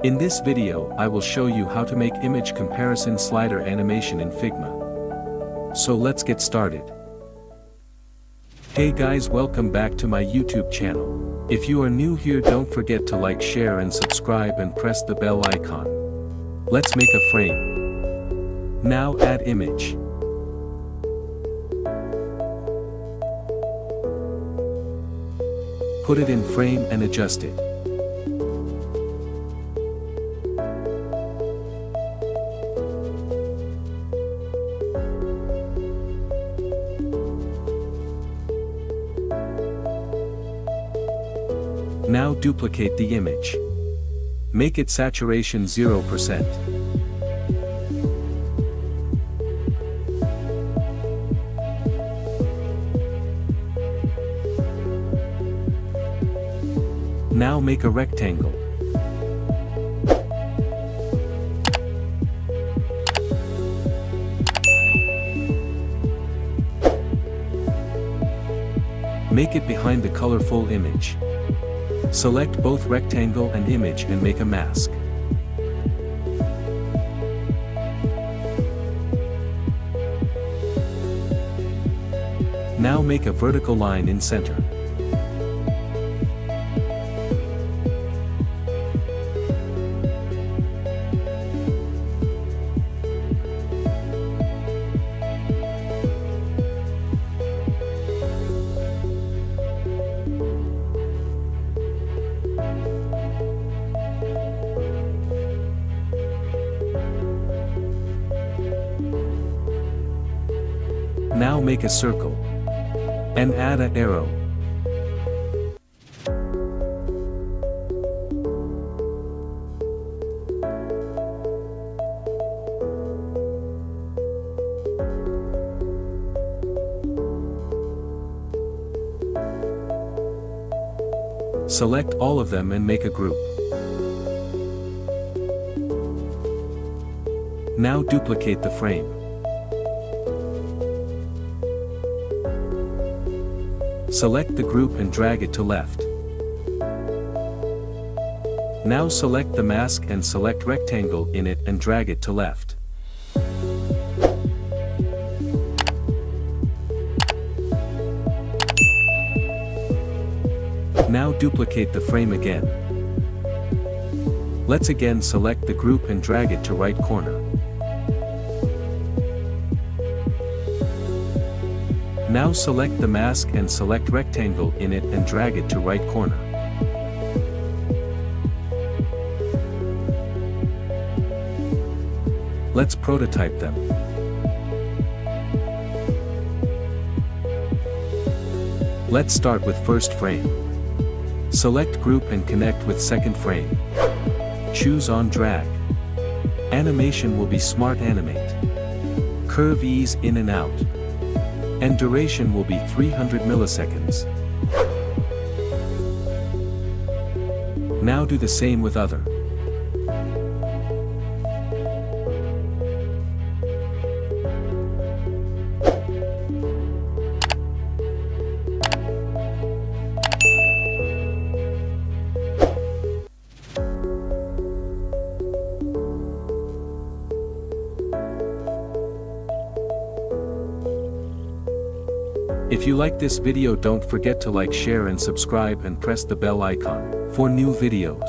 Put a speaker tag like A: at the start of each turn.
A: In this video, I will show you how to make image comparison slider animation in Figma. So let's get started. Hey guys, welcome back to my YouTube channel. If you are new here, don't forget to like, share and subscribe and press the bell icon. Let's make a frame. Now add image. Put it in frame and adjust it. Now duplicate the image. Make it saturation 0%. Now make a rectangle. Make it behind the colorful image. Select both rectangle and image and make a mask. Now make a vertical line in center. Now make a circle. And add an arrow. Select all of them and make a group. Now duplicate the frame. Select the group and drag it to left. Now select the mask and select rectangle in it and drag it to left. Now duplicate the frame again. Let's again select the group and drag it to right corner. Now select the mask and select rectangle in it and drag it to right corner. Let's prototype them. Let's start with first frame. Select group and connect with second frame. Choose on drag. Animation will be smart animate. Curve ease in and out. And duration will be 300 milliseconds. Now do the same with other. If you like this video, don't forget to like, share and subscribe and press the bell icon for new videos.